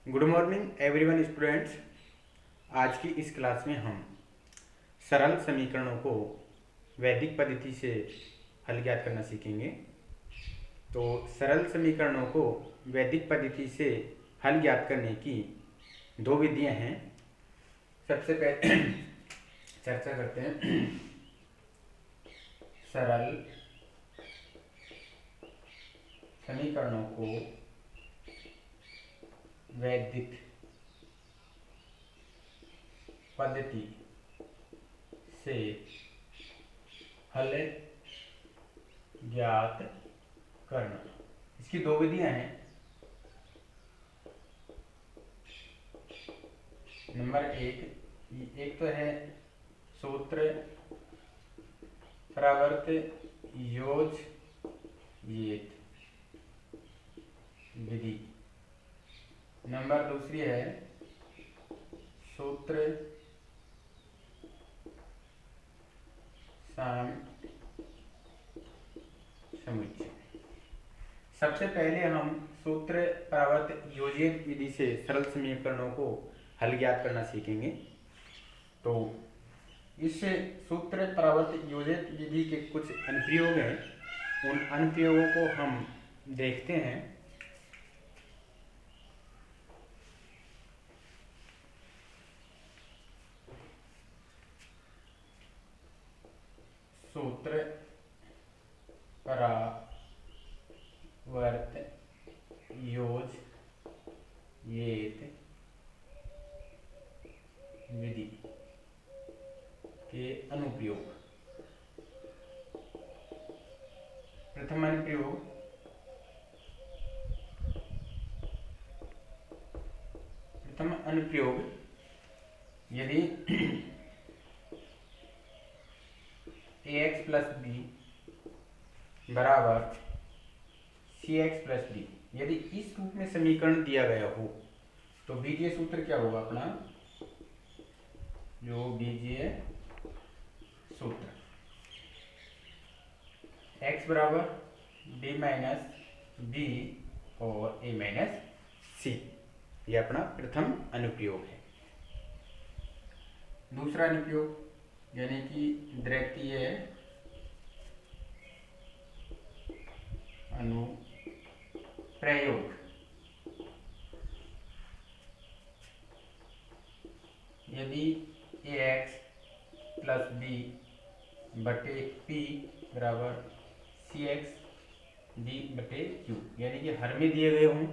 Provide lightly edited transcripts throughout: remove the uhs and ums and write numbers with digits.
Good morning everyone students. आज की इस क्लास में हम सरल समीकरणों को वैदिक पद्धति से हल ज्ञात करना सीखेंगे। तो सरल समीकरणों को वैदिक पद्धति से हल ज्ञात करने की दो विधियां हैं। सबसे पहले चर्चा करते हैं सरल समीकरणों को वैदिक पद्धति से हल ज्ञात करना। इसकी दो विधियां हैं। नंबर एक तो है सूत्र प्रवर्त योज विधि। नंबर दूसरी है सूत्र साम समुच्चय। सबसे पहले हम सूत्र प्रवर्त योजित विधि से सरल समीकरणों को हल ज्ञात करना सीखेंगे। तो इस सूत्र प्रवर्त योजित विधि के कुछ अनुप्रयोग हैं। उन अनुप्रयोगों को हम देखते हैं। सूत्र प्रवर्त योजित विधि के अनुप्रयोग। प्रथम अनुप्रयोग यदि ax प्लस बी बराबर cx प्लस डी, यदि इस रूप में समीकरण दिया गया हो तो बीजीय सूत्र क्या होगा अपना? जो बीजीय सूत्र x बराबर d माइनस बी और a माइनस सी, यह अपना प्रथम अनुप्रयोग है। दूसरा अनुप्रयोग यानी कि द्वितीय अनुप्रयोग, यदि ax प्लस बी बटे p बराबर cx d बटे q, यानी कि हर में दिए गए हों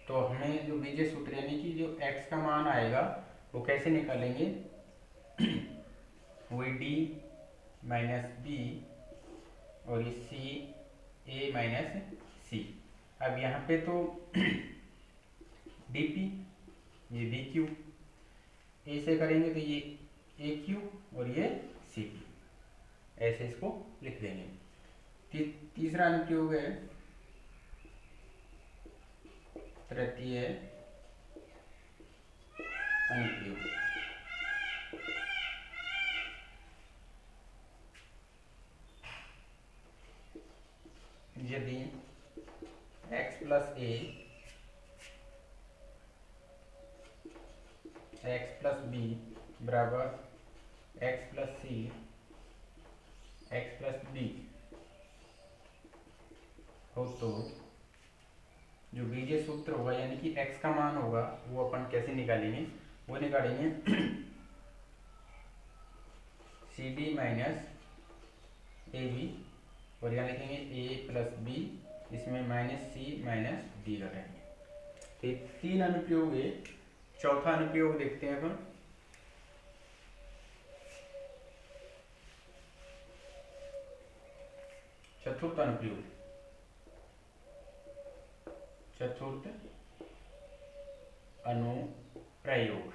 तो हमें जो बीजीय सूत्र यानी कि जो x का मान आएगा वो कैसे निकालेंगे? वही d माइनस बी और ये c a माइनस सी। अब यहाँ पे तो dp ये dq, ऐसे करेंगे तो ये aq और ये cp, ऐसे इसको लिख देंगे। तीसरा अनुप्रयोग है तृतीय अनुप्रयोग। यदि x plus a x plus b बराबर x plus c x plus d हो तो जो बीजीय सूत्र होगा यानी कि x का मान होगा वो अपन कैसे निकालेंगे? वो निकालेंगे c d minus a b और यहाँ लिखेंगे a प्लस बी, इसमें माइनस सी माइनस डी लगाएंगे। तो तीन अनुप्रयोग है। चौथा अनुप्रयोग देखते हैं अपन। चतुर्थ अनुप्रयोग, चतुर्थ अनुप्रयोग,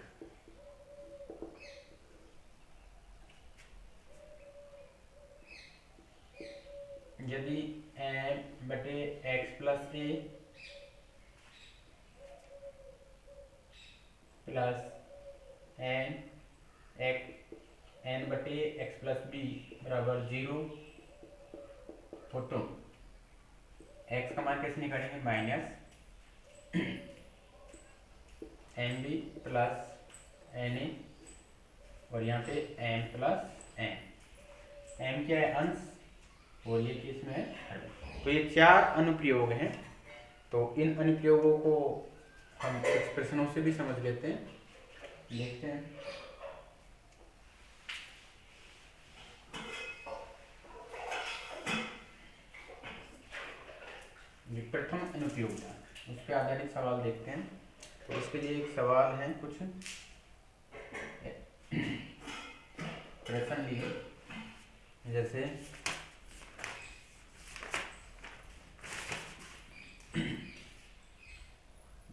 यदि m बटे x plus a plus n बटे x प्लस बी बराबर 0 हो तो x का मान कैसे निकालेंगे? Minus m b plus n a और यहाँ पे एम प्लस एन। एम क्या है? अंश और ये केस में है हल। तो ये चार अनुप्रयोग हैं। तो इन अनुप्रयोगों को हम एक्सप्रेशनों से भी समझ लेते हैं, देखते हैं। प्रथम अनुप्रयोग था, उस पर आधारित सवाल देखते हैं। तो इसके लिए एक सवाल है, कुछ प्रश्न लिए, जैसे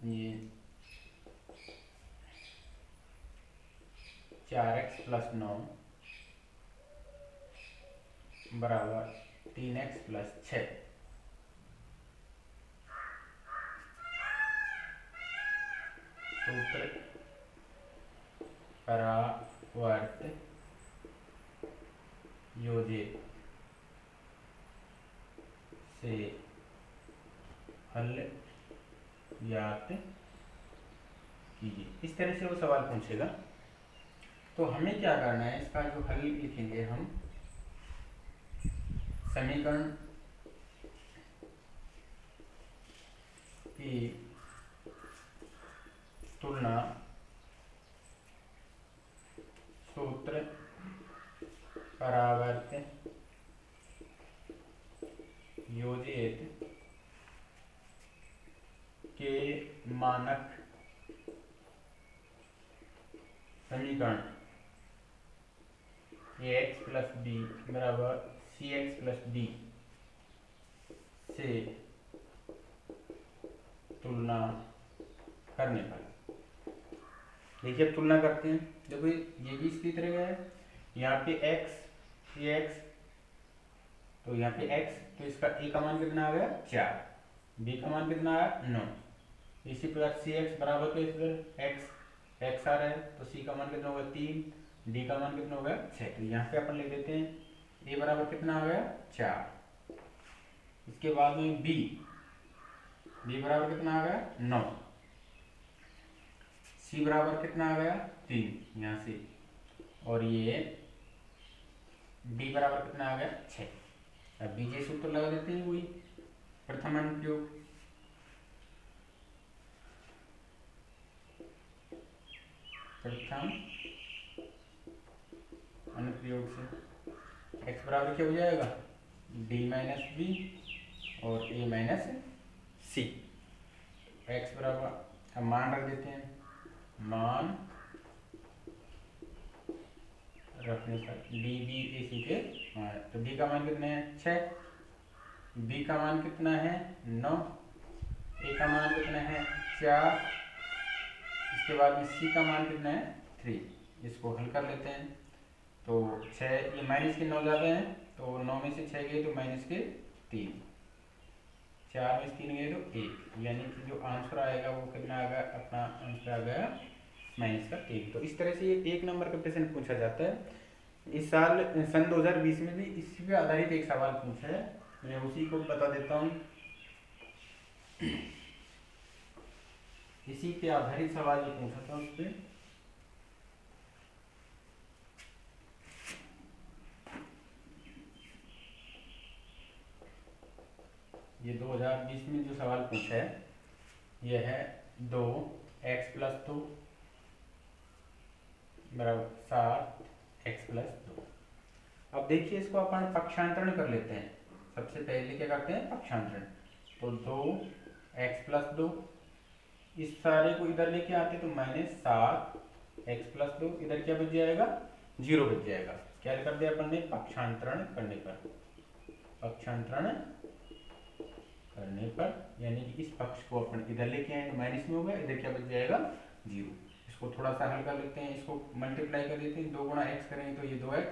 ये 4x प्लस 9 बराबर 3x प्लस 6। सूत्र परावर्त योजित से हल ज्ञात कीजिए। इस तरह से वो सवाल पूछेगा। तो हमें क्या करना है, इसका जो हल लिखेंगे हम, समीकरण की तुलना सूत्र परावर्त योजित के मानक समीकरण ax प्लस b बराबर cx प्लस d से तुलना करने पर। देखिए अब तुलना करते हैं। देखो ये भी इसी तरह का है, यहाँ पे x, ये x, तो यहाँ पे x, तो इसका a का मान कितना आ गया 4, b का मान कितना आया 9। इसी प्रकार cx बराबर, तो इधर x आ रहा है, तो c का मान कितना होगा 3, d का मान कितना होगा 6। तो यहाँ पे अपन लिख देते हैं a बराबर कितना आ गया 4। इसके बाद में b बराबर कितना आ गया 9, c बराबर कितना आ गया 3 यहाँ से, और ये d बराबर कितना आ गया 6। अब बीजीय सूत्र लगा देते हैं, वही प्रथम अनुप्रयोग। प्रथम अनुप्रयोग से x बराबर क्या हो जाएगा d माइनस बी और a माइनस सी। x बराबर, अब मान रख देते हैं, मान रखने पर डी बी ए सी के, तो d का मान कितना है 6, b का मान कितना है 9, a का मान कितना है 4, इसके बाद में c का मान कितना है 3। इसको हल कर लेते हैं। तो 6, ये माइनस के 9 ज़्यादा हैं, तो 9 में से 6 गए तो माइनस के 3, 4 में से 3 गए तो 1, यानी कि जो आंसर आएगा वो कितना आ गया, अपना आंसर आ गया माइनस का 1। तो इस तरह से ये 1 नंबर का प्रश्न पूछा जाता है। इस साल सन 2020 में भी इसी पे आधारित एक सवाल पूछा है, मैं उसी को बता देता हूँ। इसी पे आधारित सवाल जो पूछा था उस पर, ये 2020 में जो सवाल पूछा है यह है 2x प्लस 2 बराबर 7x प्लस 2। अब देखिए इसको अपन पक्षांतरण कर लेते हैं। सबसे पहले क्या करते हैं, पक्षांतरण। तो 2x प्लस 2, इस सारे को इधर लेके आते तो माइनस 7x प्लस 2, इधर क्या बच जाएगा 0 बच जाएगा। क्या कर दिया अपन ने, पक्षांतरण करने पर, पक्षांतरण करने पर, यानी कि इस पक्ष को अपन इधर लेके आए तो माइनस में होगा, इधर क्या बच जाएगा 0। इसको थोड़ा सा हल कर लेते हैं, इसको मल्टीप्लाई कर देते हैं। 2 गुणा x करेंगे तो ये 2x,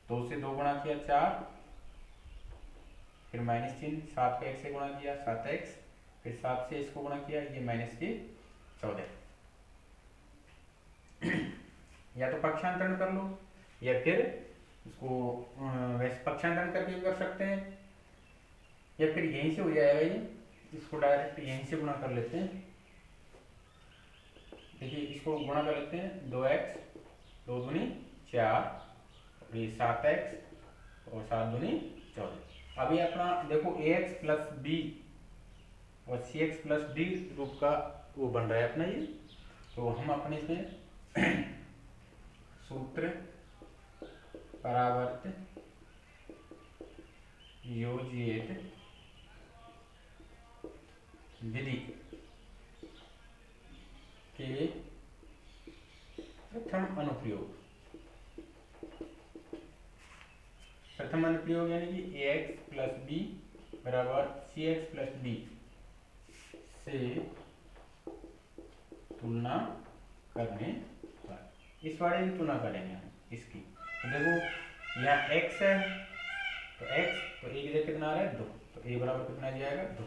2 से 2 गुणा किया 4, फिर माइनस चिन्ह, 7 का 1 से गुणा किया 7x, फिर 7 से इसको गुणा किया, ये माइनस के 14। या तो पक्षांतरण कर लो या फिर इसको वैसे पक्षांतरण करके भी कर सकते हैं, या फिर यहीं से हो जाएगा ये, इसको डायरेक्ट यहीं से गुणा कर लेते हैं। देखिए इसको गुणा कर लेते हैं, 2x 2 दूनी 4 और ये 7x और 7 दूनी 14। अभी अपना देखो ax प्लस बी और cx प्लस डी रूप का वो बन रहा है अपना ये। तो हम अपने इसमें सूत्र परावर्त योजित विधि के प्रथम अनुप्रयोग यानी कि ax प्लस बी बराबर cx प्लस डी से तुलना करने पर इस वाले की तुलना करेंगे हम इसकी। तो देखो यहाँ x है तो x तो a की जगह कितना आ रहा है 2, तो a बराबर कितना आ जाएगा 2।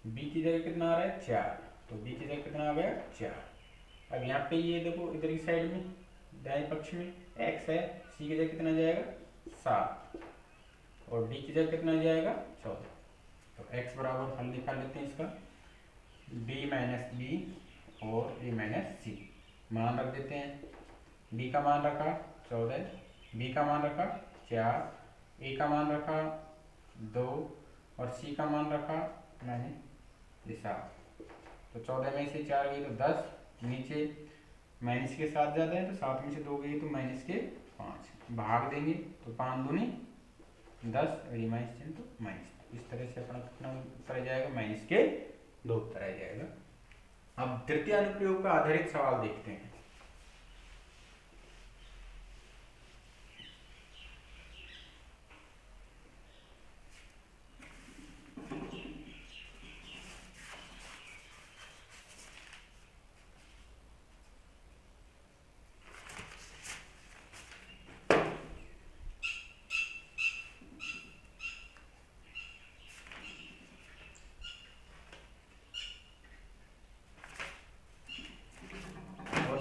b की जगह कितना आ रहा है 4, तो b की जगह कितना आ गया 4। अब यहाँ पे ये देखो इधर की साइड में दाएं पक्ष में x है, c की जगह कितना आ जाएगा 7 और d की जगह कितना आ जाएगा 14। तो x बराबर हल निकाल लेते हैं इसका, d माइनस बी और a माइनस सी मान रख देते हैं। d का मान रखा 14, b का मान रखा 4, a का मान रखा 2 और c का मान रखा मैंने 7। तो 14 में से 4 गई तो 10, नीचे माइनस के 7 जाते हैं तो 7 में से 2 गई तो माइनस के 5, भाग देंगे तो 5 दूनी 10 और माइनस चिन्ह तो माइनस। इस तरह से अपना कितना उत्तर आ जाएगा माइनस के 2 उत्तर आ जाएगा। अब तृतीय अनुप्रयोग का आधारित सवाल देखते हैं।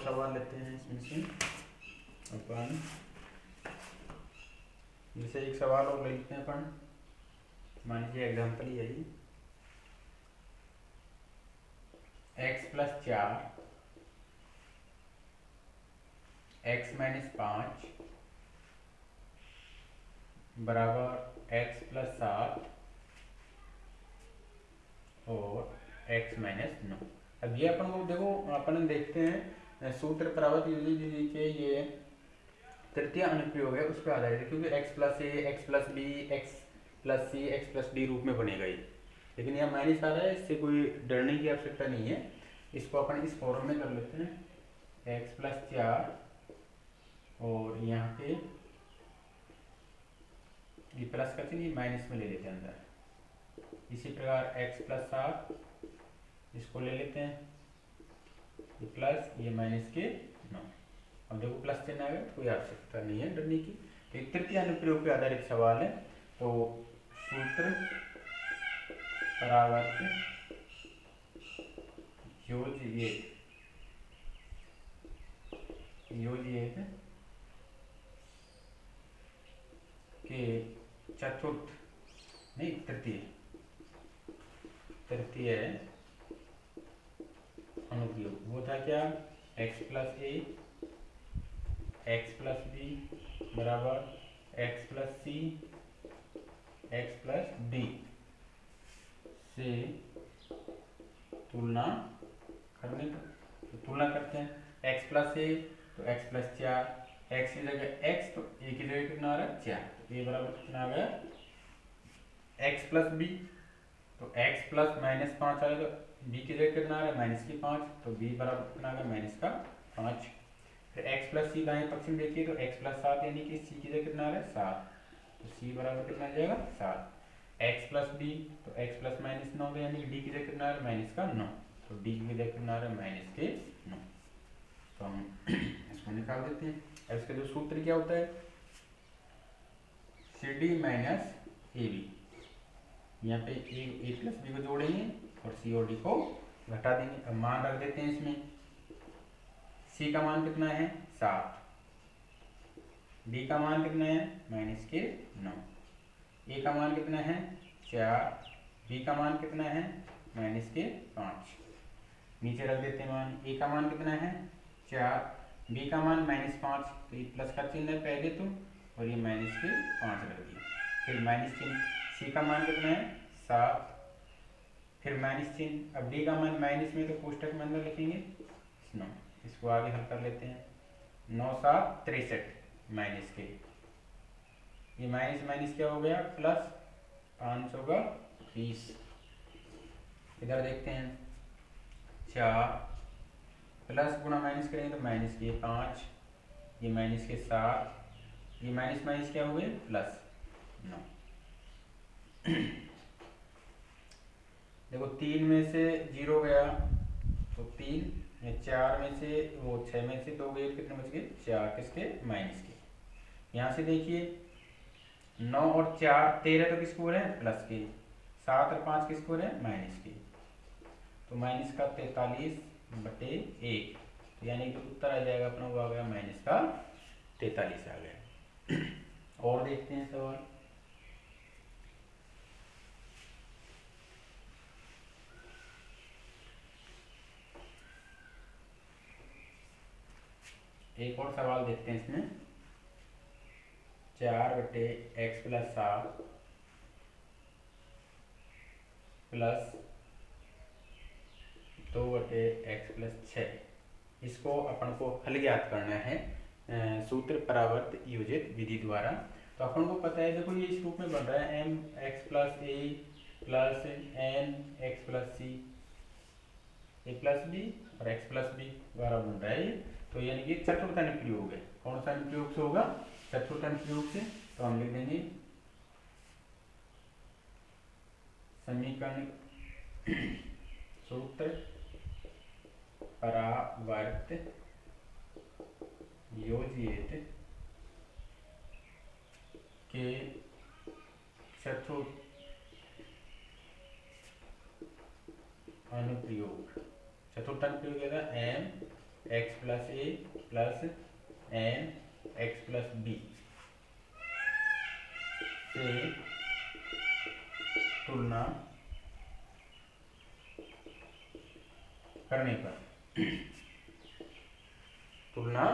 सवाल लेते हैं इसमें से अपन, जैसे एक सवाल और लिखते हैं अपन, मान लीजिए एग्जाम्पल ही है ये, x प्लस 4 x माइनस 5 बराबर x प्लस 7 और x माइनस 9। अब ये अपन को देखो अपन देखते हैं सूत्र परावर्त योजित के ये तृतीय अनुप्रयोग है उस पर आधारित है, क्योंकि x plus a x plus b x plus c x plus d रूप में बनेगा ये। लेकिन यह माइनस आ रहा है, इससे कोई डरने की आवश्यकता नहीं है। इसको अपन इस फॉर्म में कर लेते हैं, x प्लस 4 और यहाँ पे ये प्लस का चिन्ह माइनस में ले लेते हैं अंदर। इसी प्रकार x प्लस 7 इसको ले लेते हैं, ये प्लस ये माइनस के 9। अब देखो प्लस चिन्ह आ गया, कोई आवश्यकता नहीं है डरने की। तो एक तृतीय अनुप्रयोग पे आधारित सवाल है। तो सूत्र परावर्त योजित के चतुर्थ नहीं तृतीय अनुप्रयोग वो था क्या, x plus a x plus b बराबर x plus c x plus D से तुलना करने तो तुलना करते हैं। x प्लस ए तो x प्लस 4, x की जगह x तो a की जगह कितना आ रहा है 4, तो a बराबर कितना आ गया x प्लस b, तो x प्लस माइनस 5 आएगा, b की जगह कितना आ रहा है माइनस की 5, तो b बराबर कितना आ गया माइनस का 5। फिर x प्लस सी दाएं पक्ष में देखिए तो x प्लस 7 यानी कि c की जगह कितना आ रहा है 7, तो c बराबर कितना आ जाएगा 7। x प्लस d तो x प्लस माइनस 9 यानी कि d की जगह कितना आ रहा है माइनस का 9, तो d की जगह कितना आ रहा है माइनस के 9। तो हम इसको निकाल देते हैं। अब इसका जो सूत्र क्या होता है, c d minus a b, यहाँ पे ए प्लस बी को जोड़ेंगे और सी और डी को घटा देंगे। अब मान रख देते हैं इसमें, सी का मान कितना है 7, डी का मान कितना है माइनस के 9, ए का मान कितना है 4, बी का मान कितना है माइनस के 5। नीचे रख देते हैं मान। ए का मान कितना है 4, बी का मान -5, तो ये प्लस का चिन्ह है पहले तो, और ये माइनस के 5 रख दिया, फिर माइनस चिन्ह। सी का मान कितना है 7, फिर माइनस चिन्ह। अब डी का मान माइनस में तो कोष्टक में अंदर लिखेंगे 9। इसको आगे हल कर लेते हैं। 9 7 63 माइनस के, ये माइनस माइनस क्या हो गया प्लस, 500 का 20। इधर देखते हैं 4 प्लस गुणा माइनस करेंगे तो माइनस के 5, ये माइनस के 7, ये माइनस माइनस क्या हो गए प्लस 9। देखो 3 में से 0 गया तो 3, 4 में से वो 6 में से 2 गए, कितने बच गए 4, किसके माइनस के। यहाँ से देखिए 9 और 4 13 तो किसको है प्लस के, 7 और 5 किसको है माइनस के, तो माइनस का 43/1, तो यानी कि उत्तर आ जाएगा अपना, वो आ गया माइनस का 43 आ गया। और देखते हैं सवाल। एक और सवाल देखते हैं इसमें। 4/x+7 प्लस 2/x+6, इसको अपन को हल ज्ञात करना है सूत्र परावर्त योजित विधि द्वारा। तो अपन को पता है, देखो ये इस रूप में बन रहा है mx+a प्लस nx+c, a+b और x+b द्वारा बन रहा है ये। तो यानी कि चतुर्थ अनुप्रयोग है। कौन सा अनुप्रयोग से होगा, चतुर्थ अनुप्रयोग से। तो हम लिख देंगे समीकरण सूत्र परावर्त योजित के चतुर्थ अनुप्रयोग। चतुर्थ अनुप्रयोग क्या था, mx+a प्लस nx+b से तुलना करने पर, तुलना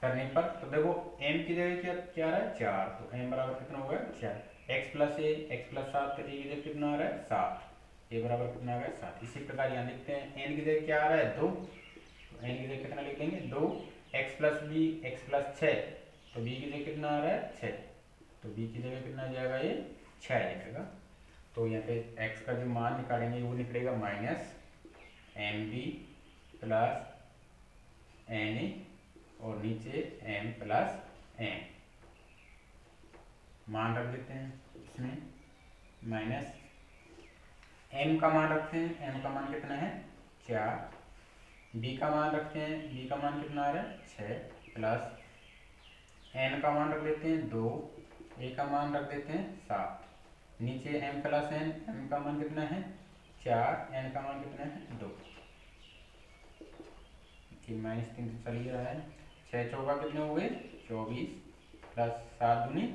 करने पर, तो देखो m की जगह क्या आ रहा है 4, तो m बराबर कितना होगा 4, x+a x+7, तो a की जगह कितना आ रहा है 7, a बराबर कितना आ गया 7। इसी प्रकार यहाँ लिखते हैं n की जगह क्या आ रहा है 2, तो n की जगह कितना लिख देंगे 2, x+b x+6, तो b की जगह कितना आ रहा है 6, तो b की जगह कितना आ जाएगा ये 6 आ जाएगा। तो यहाँ पे x का जो मान निकालेंगे वो निकलेगा -mb प्लस na और नीचे m प्लस n, मान रख देते हैं इसमें, माइनस m का मान रखते हैं, m का मान कितना है 4, b का मान रखते हैं, b का मान कितना आ रहा है 6, प्लस n का मान रख देते हैं 2, a का मान रख देते हैं 7, नीचे m प्लस n, m का मान कितना है 4, n का मान कितना है 2, -3 से चल ही रहा है। 6 चौका कितने हो गए 24, प्लस 7 दूनी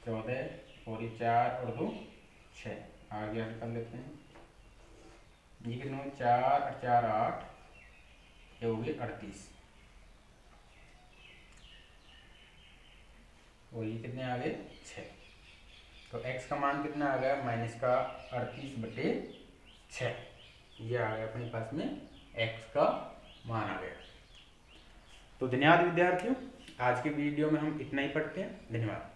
14 और ये 4 और 2 6, आगे हल कर लेते हैं। ये कितने हो 4 और 4 8, ये हो गए 38, और ये कितने आ गए 6, तो x का मान कितना आ गया -38/6, ये आ गया अपने पास में x का मान आ गया। तो धन्यवाद विद्यार्थियों, आज के वीडियो में हम इतना ही पढ़ते हैं। धन्यवाद।